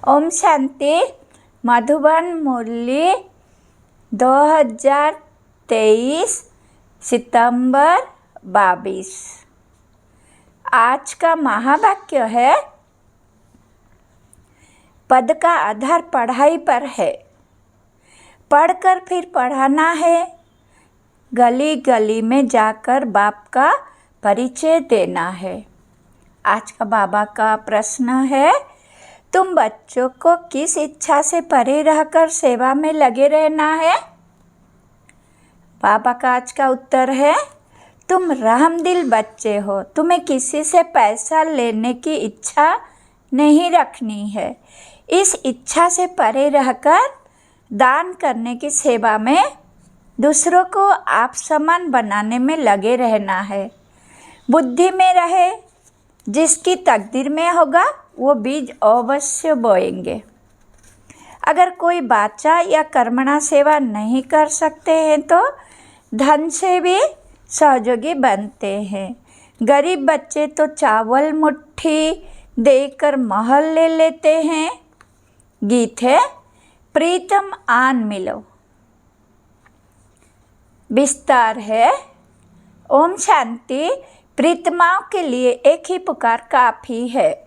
ओम शांति। मधुबन मुरली 2023 सितंबर 22। आज का महावाक्य है, पद का आधार पढ़ाई पर है, पढ़कर फिर पढ़ाना है, गली गली में जाकर बाप का परिचय देना है। आज का बाबा का प्रश्न है, तुम बच्चों को किस इच्छा से परे रहकर सेवा में लगे रहना है? बाबा का आज का उत्तर है, तुम रहमदिल बच्चे हो, तुम्हें किसी से पैसा लेने की इच्छा नहीं रखनी है। इस इच्छा से परे रहकर दान करने की सेवा में दूसरों को आप समान बनाने में लगे रहना है। बुद्धि में रहे, जिसकी तकदीर में होगा वो बीज अवश्य बोएंगे। अगर कोई बाचा या कर्मणा सेवा नहीं कर सकते हैं तो धन से भी सहयोगी बनते हैं। गरीब बच्चे तो चावल मुट्ठी देकर महल ले लेते हैं। गीत है, प्रीतम आन मिलो। विस्तार है, ओम शांति। प्रीतमाओं के लिए एक ही पुकार काफ़ी है।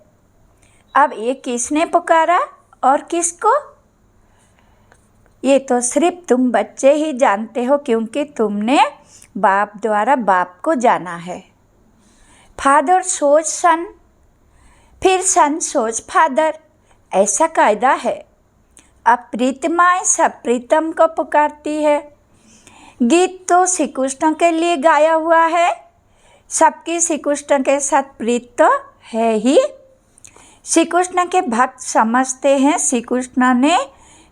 अब ये किसने पुकारा और किसको, ये तो सिर्फ तुम बच्चे ही जानते हो, क्योंकि तुमने बाप द्वारा बाप को जाना है। फादर सोच सन, फिर सन सोच फादर, ऐसा कायदा है। अब प्रीतमाएँ सब प्रीतम को पुकारती है। गीत तो श्री कृष्ण के लिए गाया हुआ है। सबकी श्री कृष्ण के साथ प्रीत तो है ही। श्री कृष्ण के भक्त समझते हैं श्री कृष्ण ने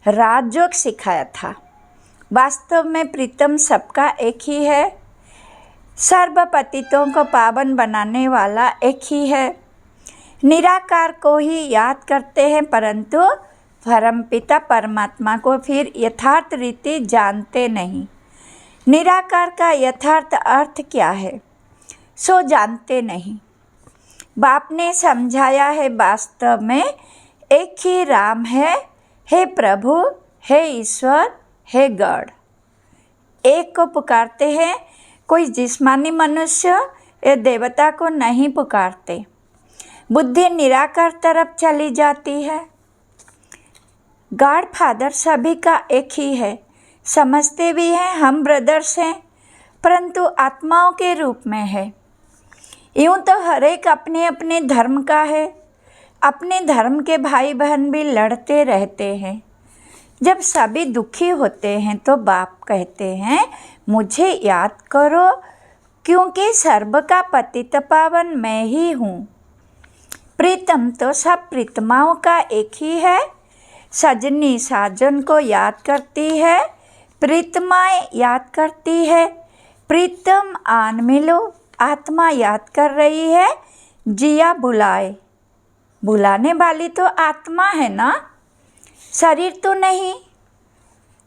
राजयोग सिखाया था। वास्तव में प्रीतम सबका एक ही है। सर्व पतितों को पावन बनाने वाला एक ही है। निराकार को ही याद करते हैं, परंतु परमपिता परमात्मा को फिर यथार्थ रीति जानते नहीं। निराकार का यथार्थ अर्थ क्या है सो जानते नहीं। बाप ने समझाया है, वास्तव में एक ही राम है, हे प्रभु, हे ईश्वर, हे गॉड। एक को पुकारते हैं। कोई जिस्मानी मनुष्य या देवता को नहीं पुकारते। बुद्धि निराकार तरफ चली जाती है। गॉड फादर सभी का एक ही है। समझते भी हैं हम ब्रदर्स हैं, परंतु आत्माओं के रूप में है। यूँ तो हर एक अपने अपने धर्म का है। अपने धर्म के भाई बहन भी लड़ते रहते हैं। जब सभी दुखी होते हैं तो बाप कहते हैं, मुझे याद करो, क्योंकि सर्व का पतित पावन मैं ही हूँ। प्रीतम तो सब प्रीतमाओं का एक ही है। सजनी साजन को याद करती है, प्रीतमाएँ याद करती है। प्रीतम आन मिलो, आत्मा याद कर रही है। जिया बुलाए, बुलाने वाली तो आत्मा है ना, शरीर तो नहीं।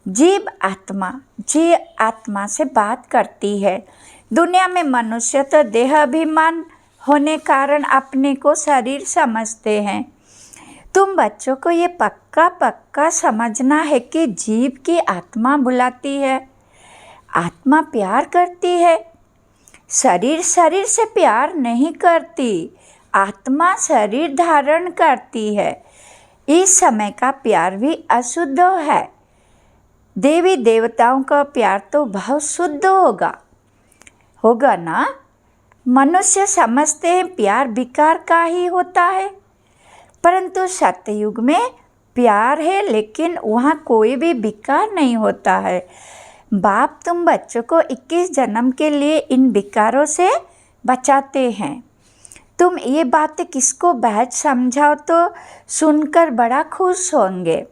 जीव आत्मा, जी आत्मा से बात करती है। दुनिया में मनुष्य तो देह अभिमान होने कारण अपने को शरीर समझते हैं। तुम बच्चों को ये पक्का पक्का समझना है कि जीव की आत्मा बुलाती है। आत्मा प्यार करती है। शरीर शरीर से प्यार नहीं करती। आत्मा शरीर धारण करती है। इस समय का प्यार भी अशुद्ध है। देवी देवताओं का प्यार तो बहुत शुद्ध होगा ना। मनुष्य समझते हैं प्यार विकार का ही होता है, परंतु सत्ययुग में प्यार है, लेकिन वहाँ कोई भी विकार नहीं होता है। बाप तुम बच्चों को 21 जन्म के लिए इन विकारों से बचाते हैं। तुम ये बातें किसको बहज समझाओ तो सुनकर बड़ा खुश होंगे।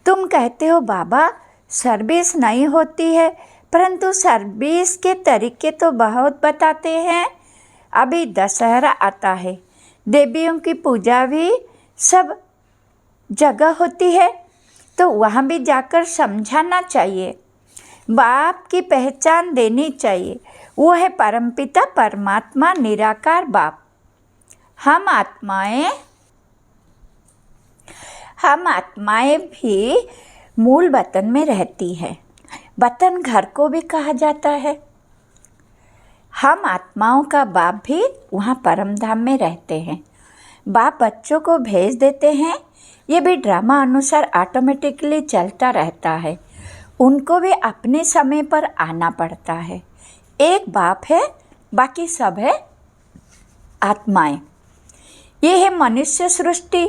तुम कहते हो बाबा सर्विस नहीं होती है, परंतु सर्विस के तरीके तो बहुत बताते हैं। अभी दशहरा आता है, देवियों की पूजा भी सब जगह होती है, तो वहाँ भी जाकर समझाना चाहिए। बाप की पहचान देनी चाहिए। वो है परमपिता परमात्मा निराकार बाप। हम आत्माएं हम आत्माएं भी मूल वतन में रहती हैं। वतन घर को भी कहा जाता है। हम आत्माओं का बाप भी वहाँ परम धाम में रहते हैं। बाप बच्चों को भेज देते हैं, ये भी ड्रामा अनुसार ऑटोमेटिकली चलता रहता है। उनको भी अपने समय पर आना पड़ता है। एक बाप है, बाकी सब है आत्माएं। ये है मनुष्य सृष्टि।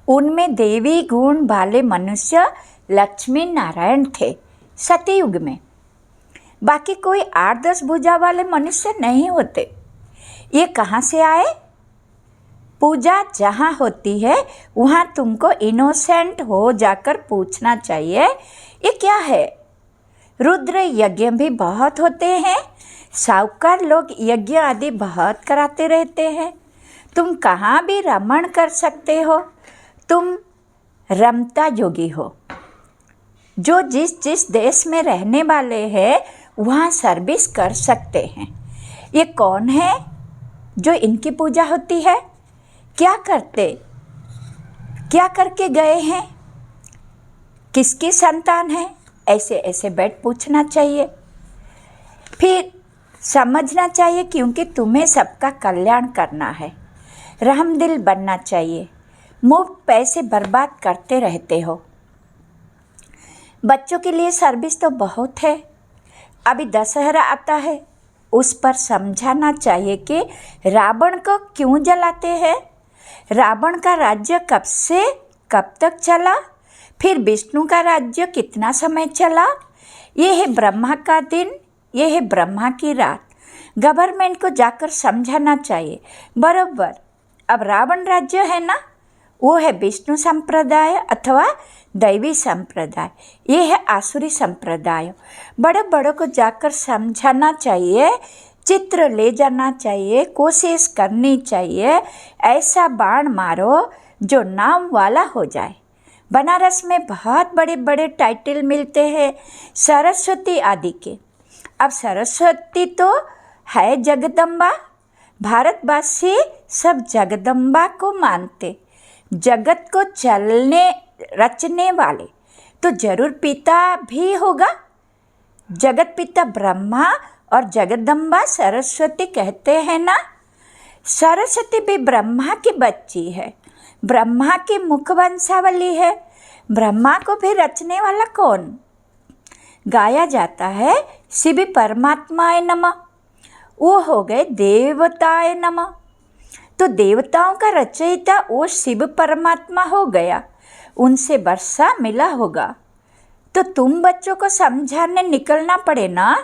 उनमें देवी गुण वाले मनुष्य लक्ष्मी नारायण थे सतयुग में। बाकी कोई 8-10 भुजा वाले मनुष्य नहीं होते। ये कहाँ से आए? पूजा जहाँ होती है वहाँ तुमको इनोसेंट हो जाकर पूछना चाहिए, ये क्या है? रुद्र यज्ञ भी बहुत होते हैं। साहूकार लोग यज्ञ आदि बहुत कराते रहते हैं। तुम कहाँ भी रमण कर सकते हो। तुम रमता योगी हो। जो जिस जिस देश में रहने वाले हैं वहाँ सर्विस कर सकते हैं। ये कौन है जो इनकी पूजा होती है? क्या करते, क्या करके गए हैं, किसकी संतान है? ऐसे ऐसे बैठ पूछना चाहिए। फिर समझना चाहिए क्योंकि तुम्हें सबका कल्याण करना है। रहमदिल बनना चाहिए। मुफ्त पैसे बर्बाद करते रहते हो। बच्चों के लिए सर्विस तो बहुत है। अभी दशहरा आता है, उस पर समझाना चाहिए कि रावण को क्यों जलाते हैं। रावण का राज्य कब से कब तक चला, फिर विष्णु का राज्य कितना समय चला। ये है ब्रह्मा का दिन, ये है ब्रह्मा की रात। गवर्नमेंट को जाकर समझाना चाहिए बराबर। अब रावण राज्य है ना, वो है विष्णु संप्रदाय अथवा दैवी संप्रदाय, ये है आसुरी संप्रदाय। बड़े बड़ों को जाकर समझाना चाहिए, चित्र ले जाना चाहिए, कोशिश करनी चाहिए। ऐसा बाण मारो जो नाम वाला हो जाए। बनारस में बहुत बड़े बड़े टाइटल मिलते हैं सरस्वती आदि के। अब सरस्वती तो है जगदम्बा। भारतवासी सब जगदम्बा को मानते। जगत को चलने रचने वाले तो जरूर पिता भी होगा। जगत पिता ब्रह्मा और जगदम्बा सरस्वती कहते हैं ना। सरस्वती भी ब्रह्मा की बच्ची है, ब्रह्मा की मुख वंशावली है। ब्रह्मा को भी रचने वाला कौन? गाया जाता है शिव परमात्माय नमः, वो हो गए देवताय नमः। तो देवताओं का रचयिता वो शिव परमात्मा हो गया, उनसे वर्षा मिला होगा। तो तुम बच्चों को समझाने निकलना पड़े ना।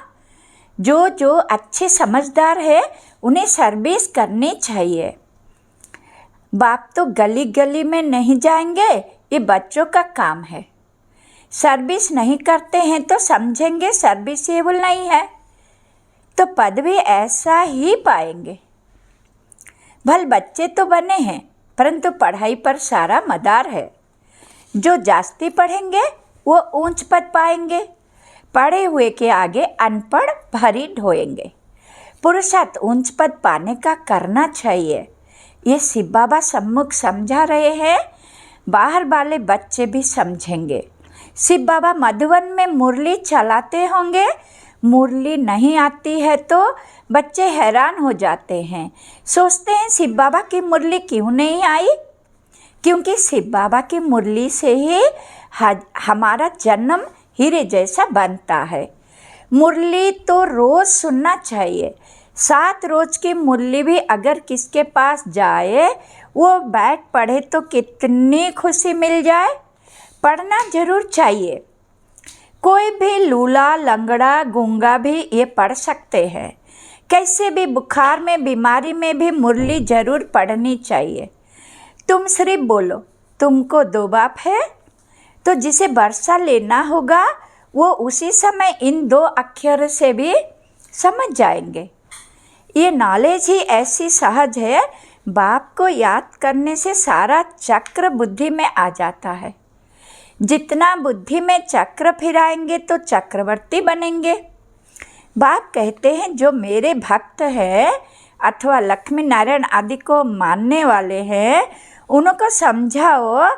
जो जो अच्छे समझदार है उन्हें सर्विस करनी चाहिए। बाप तो गली गली में नहीं जाएंगे, ये बच्चों का काम है। सर्विस नहीं करते हैं तो समझेंगे सर्विसेबल नहीं है, तो पद भी ऐसा ही पाएंगे। भल बच्चे तो बने हैं परंतु पढ़ाई पर सारा मदार है। जो जास्ती पढ़ेंगे वो ऊंच पद पाएंगे। पढ़े हुए के आगे अनपढ़ भरी ढोएंगे। पुरुषार्थ ऊंच पद पाने का करना चाहिए। ये शिव बाबा सम्मुख समझा रहे हैं, बाहर वाले बच्चे भी समझेंगे। शिव बाबा मधुवन में मुरली चलाते होंगे। मुरली नहीं आती है तो बच्चे हैरान हो जाते हैं, सोचते हैं शिव बाबा की मुरली क्यों नहीं आई। क्योंकि शिव बाबा की मुरली से ही हमारा जन्म हीरे जैसा बनता है। मुरली तो रोज़ सुनना चाहिए। 7 रोज की मुरली भी अगर किसके पास जाए, वो बैठ पढ़े तो कितनी खुशी मिल जाए। पढ़ना जरूर चाहिए। कोई भी लूला लंगड़ा गूंगा भी ये पढ़ सकते हैं। कैसे भी बुखार में बीमारी में भी मुरली जरूर पढ़नी चाहिए। तुम सिर्फ बोलो तुमको 2 बाप है, तो जिसे वर्षा लेना होगा वो उसी समय इन 2 अक्षर से भी समझ जाएंगे। ये नॉलेज ही ऐसी सहज है, बाप को याद करने से सारा चक्र बुद्धि में आ जाता है। जितना बुद्धि में चक्र फिराएंगे तो चक्रवर्ती बनेंगे। बाप कहते हैं जो मेरे भक्त हैं अथवा लक्ष्मी नारायण आदि को मानने वाले हैं, उनको समझाओ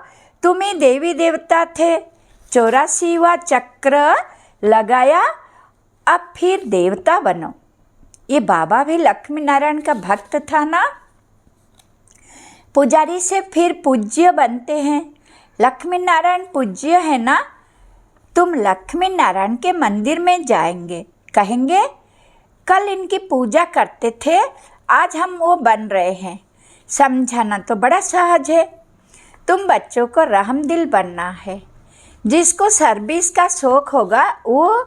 तुम ही देवी देवता थे, 84वां चक्र लगाया, अब फिर देवता बनो। ये बाबा भी लक्ष्मी नारायण का भक्त था ना। पुजारी से फिर पूज्य बनते हैं। लक्ष्मी नारायण पूज्य है ना। तुम लक्ष्मी नारायण के मंदिर में जाएंगे, कहेंगे कल इनकी पूजा करते थे, आज हम वो बन रहे हैं। समझाना तो बड़ा सहज है। तुम बच्चों को रहमदिल बनना है। जिसको सर्विस का शौक़ होगा वो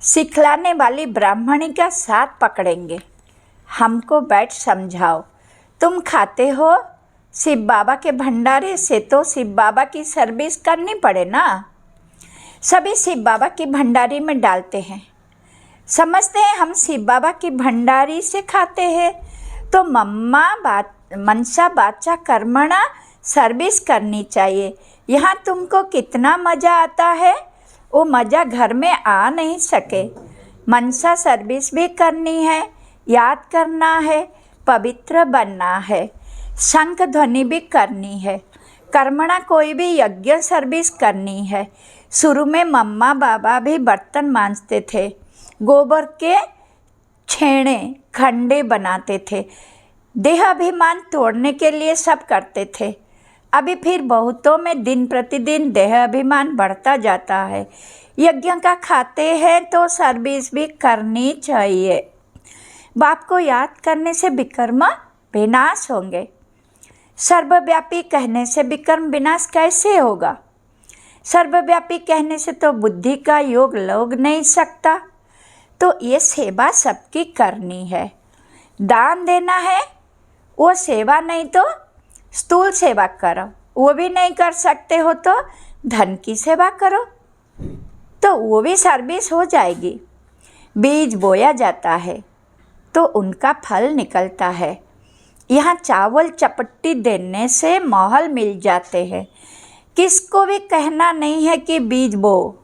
सिखलाने वाली ब्राह्मणी का साथ पकड़ेंगे। हमको बैठ समझाओ। तुम खाते हो शिव बाबा के भंडारे से, तो शिव बाबा की सर्विस करनी पड़े ना। सभी शिव बाबा की भंडारी में डालते हैं। समझते हैं हम शिव बाबा की भंडारी से खाते हैं, तो मनसा वाचा कर्मणा सर्विस करनी चाहिए। यहाँ तुमको कितना मज़ा आता है, वो मज़ा घर में आ नहीं सके। मनसा सर्विस भी करनी है, याद करना है, पवित्र बनना है, शंख ध्वनि भी करनी है। कर्मणा कोई भी यज्ञ सर्विस करनी है। शुरू में मम्मा बाबा भी बर्तन मांजते थे, गोबर के छेने खंडे बनाते थे, देह अभिमान तोड़ने के लिए सब करते थे। अभी फिर बहुतों में दिन प्रतिदिन देह अभिमान बढ़ता जाता है। यज्ञ का खाते हैं तो सर्विस भी करनी चाहिए। बाप को याद करने से विकर्म विनाश होंगे। सर्वव्यापी कहने से विकर्म विनाश कैसे होगा? सर्वव्यापी कहने से तो बुद्धि का योग लग नहीं सकता। तो ये सेवा सबकी करनी है। दान देना है, वो सेवा नहीं तो स्थूल सेवा करो। वो भी नहीं कर सकते हो तो धन की सेवा करो, तो वो भी सर्विस हो जाएगी। बीज बोया जाता है तो उनका फल निकलता है। यहाँ चावल चपट्टी देने से महल मिल जाते हैं। किसको भी कहना नहीं है कि बीज बो,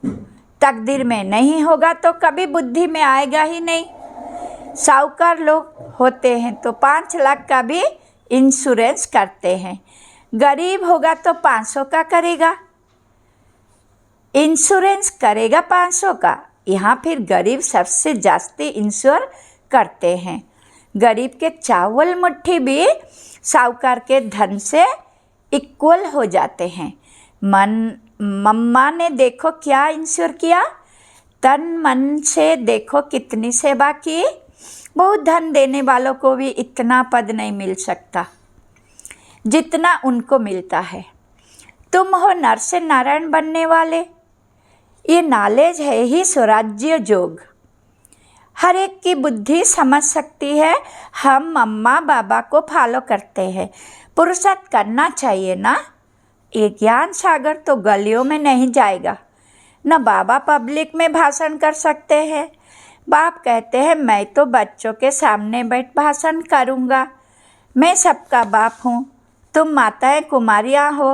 तकदीर में नहीं होगा तो कभी बुद्धि में आएगा ही नहीं। साहूकार लोग होते हैं तो 5 लाख का भी इंश्योरेंस करते हैं। गरीब होगा तो 500 का करेगा, इंश्योरेंस करेगा 500 का। यहाँ फिर गरीब सबसे जास्ती इंश्योर करते हैं। गरीब के चावल मुट्ठी भी साहूकार के धन से इक्वल हो जाते हैं। मम्मा ने देखो क्या इंश्योर किया, तन मन से देखो कितनी सेवा की। बहुत धन देने वालों को भी इतना पद नहीं मिल सकता जितना उनको मिलता है। तुम हो नर से नारायण बनने वाले। ये नॉलेज है ही स्वराज्य योग। हर एक की बुद्धि समझ सकती है। हम मम्मा बाबा को फॉलो करते हैं, पुरुषार्थ करना चाहिए ना। ये ज्ञान सागर तो गलियों में नहीं जाएगा। न बाबा पब्लिक में भाषण कर सकते हैं। बाप कहते हैं मैं तो बच्चों के सामने बैठ भाषण करूँगा। मैं सबका बाप हूँ, तुम माताएं कुमारियाँ हो,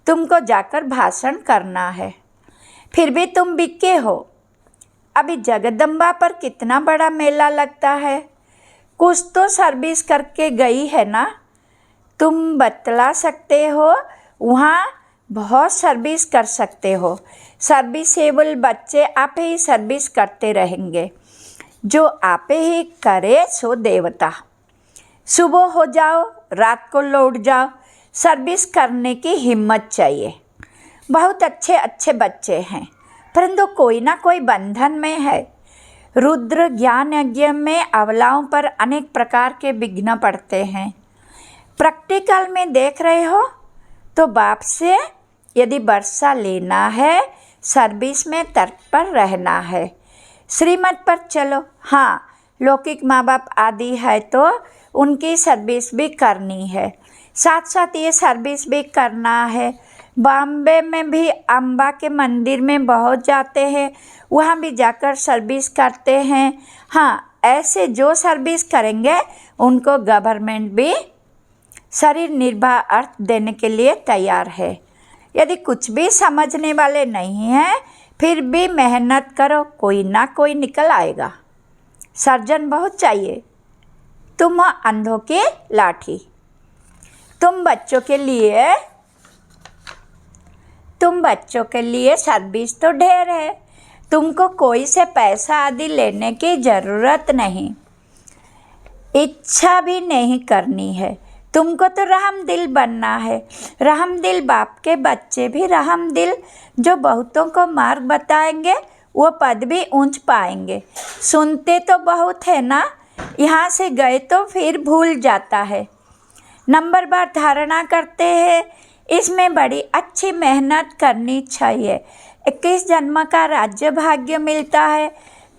तुमको जाकर भाषण करना है। फिर भी तुम बिके हो। अभी जगदम्बा पर कितना बड़ा मेला लगता है, कुछ तो सर्विस करके गई है ना। तुम बतला सकते हो, वहाँ बहुत सर्विस कर सकते हो। सर्विसेबल बच्चे आप ही सर्विस करते रहेंगे। जो आप ही करे सो देवता। सुबह हो जाओ, रात को लौट जाओ। सर्विस करने की हिम्मत चाहिए। बहुत अच्छे अच्छे बच्चे हैं, परंतु कोई ना कोई बंधन में है। रुद्र ज्ञान यज्ञ में अवलाओं पर अनेक प्रकार के विघ्न पड़ते हैं। प्रैक्टिकल में देख रहे हो तो बाप से यदि वर्षा लेना है, सर्विस में तत्पर रहना है। श्रीमत पर चलो। हाँ, लौकिक माँ बाप आदि है तो उनकी सर्विस भी करनी है, साथ साथ ये सर्विस भी करना है। बॉम्बे में भी अम्बा के मंदिर में बहुत जाते हैं, वहाँ भी जाकर सर्विस करते हैं। हाँ, ऐसे जो सर्विस करेंगे उनको गवर्नमेंट भी शरीर निर्वाह अर्थ देने के लिए तैयार है। यदि कुछ भी समझने वाले नहीं हैं, फिर भी मेहनत करो, कोई ना कोई निकल आएगा। सर्जन बहुत चाहिए। तुम अंधों की लाठी। तुम बच्चों के लिए तुम बच्चों के लिए सर्विस तो ढेर है, तुमको कोई से पैसा आदि लेने की ज़रूरत नहीं, इच्छा भी नहीं करनी है। तुमको तो रहमदिल बनना है। रहमदिल बाप के बच्चे भी रहमदिल, जो बहुतों को मार्ग बताएंगे वो पद भी ऊंच पाएंगे। सुनते तो बहुत है ना, यहाँ से गए तो फिर भूल जाता है। नंबर बार धारणा करते हैं, इसमें बड़ी अच्छी मेहनत करनी चाहिए। 21 जन्म का राज्य भाग्य मिलता है,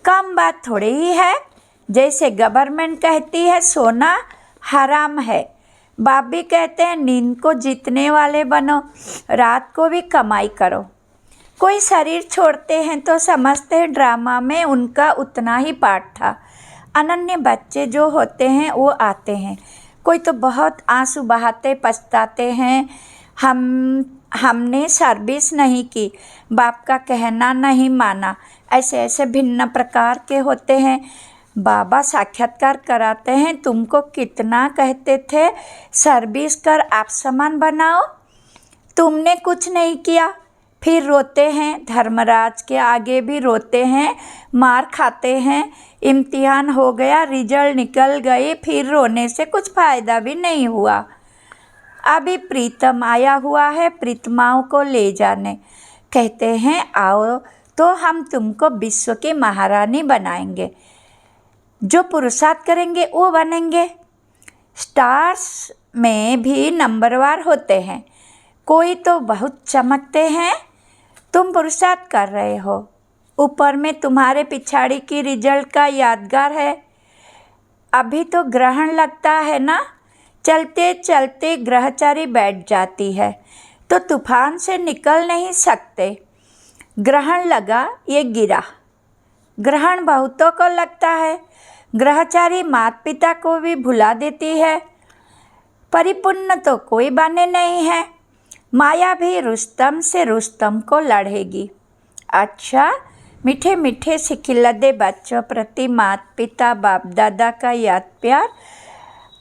कम बात थोड़ी ही है। जैसे गवर्नमेंट कहती है सोना हराम है, बाप भी कहते हैं नींद को जीतने वाले बनो, रात को भी कमाई करो। कोई शरीर छोड़ते हैं तो समझते हैं ड्रामा में उनका उतना ही पार्ट था। अनन्य बच्चे जो होते हैं वो आते हैं, कोई तो बहुत आंसू बहाते पछताते हैं, हमने सर्विस नहीं की, बाप का कहना नहीं माना। ऐसे ऐसे भिन्न प्रकार के होते हैं। बाबा साक्षात्कार कराते हैं, तुमको कितना कहते थे सर्विस कर आप समान बनाओ, तुमने कुछ नहीं किया। फिर रोते हैं, धर्मराज के आगे भी रोते हैं, मार खाते हैं, इम्तिहान हो गया, रिजल्ट निकल गए, फिर रोने से कुछ फ़ायदा भी नहीं हुआ। अभी प्रीतम आया हुआ है प्रीतमाओं को ले जाने, कहते हैं आओ तो हम तुमको विश्व की महारानी बनाएंगे, जो पुरुषार्थ करेंगे वो बनेंगे। स्टार्स में भी नंबरवार होते हैं, कोई तो बहुत चमकते हैं, तुम पुरुषार्थ कर रहे हो, ऊपर में तुम्हारे पिछाड़ी की रिजल्ट का यादगार है। अभी तो ग्रहण लगता है ना, चलते चलते ग्रहचारी बैठ जाती है तो तूफान से निकल नहीं सकते। ग्रहण लगा, ये गिरा। ग्रहण बहुतों को लगता है, ग्रहचारी माता पिता को भी भुला देती है। परिपूर्ण तो कोई बने नहीं है, माया भी रुस्तम से रुस्तम को लड़ेगी। अच्छा, मीठे मीठे सिखिलदे बच्चों प्रति माता पिता बाप दादा का याद प्यार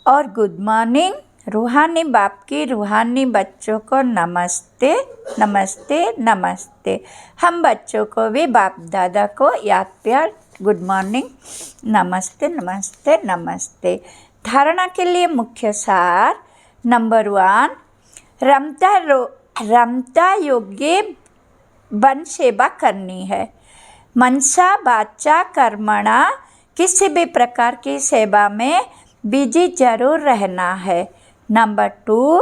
और गुड मॉर्निंग। रूहानी बाप की रूहानी बच्चों को नमस्ते नमस्ते नमस्ते। हम बच्चों को भी बाप दादा को याद प्यार गुड मॉर्निंग नमस्ते नमस्ते नमस्ते। धारणा के लिए मुख्य सार नंबर 1, रमता योग्य बन सेवा करनी है। मनसा वाचा कर्मणा किसी भी प्रकार की सेवा में बिजी जरूर रहना है। नंबर 2,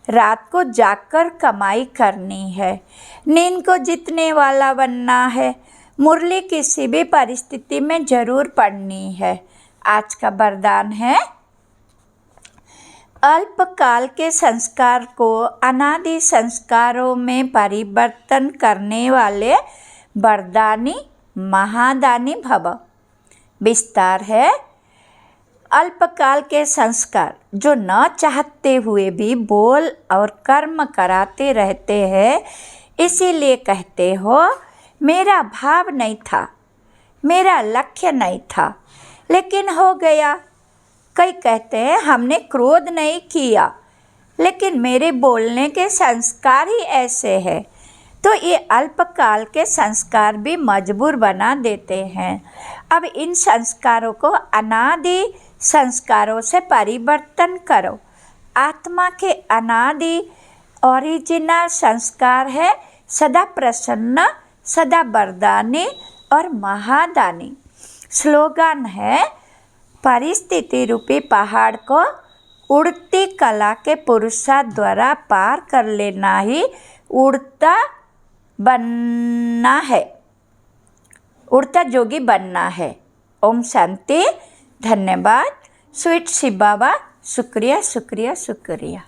रात को जाकर कमाई करनी है, नींद को जीतने वाला बनना है। मुरली किसी भी परिस्थिति में जरूर पढ़नी है। आज का वरदान है, अल्पकाल के संस्कार को अनादि संस्कारों में परिवर्तन करने वाले वरदानी महादानी भव। विस्तार है, अल्पकाल के संस्कार जो न चाहते हुए भी बोल और कर्म कराते रहते हैं, इसीलिए कहते हो मेरा भाव नहीं था, मेरा लक्ष्य नहीं था, लेकिन हो गया। कई कहते हैं हमने क्रोध नहीं किया, लेकिन मेरे बोलने के संस्कार ही ऐसे हैं। तो ये अल्पकाल के संस्कार भी मजबूर बना देते हैं। अब इन संस्कारों को अनादि संस्कारों से परिवर्तन करो। आत्मा के अनादि ओरिजिनल संस्कार है सदा प्रसन्न, सदा वरदानी और महादानी। स्लोगन है, परिस्थिति रूपी पहाड़ को उड़ती कला के पुरुषार्थ द्वारा पार कर लेना ही उड़ता बनना है, उड़ता जोगी बनना है। ओम शांति। धन्यवाद। स्वीट शिव बाबा, शुक्रिया शुक्रिया शुक्रिया।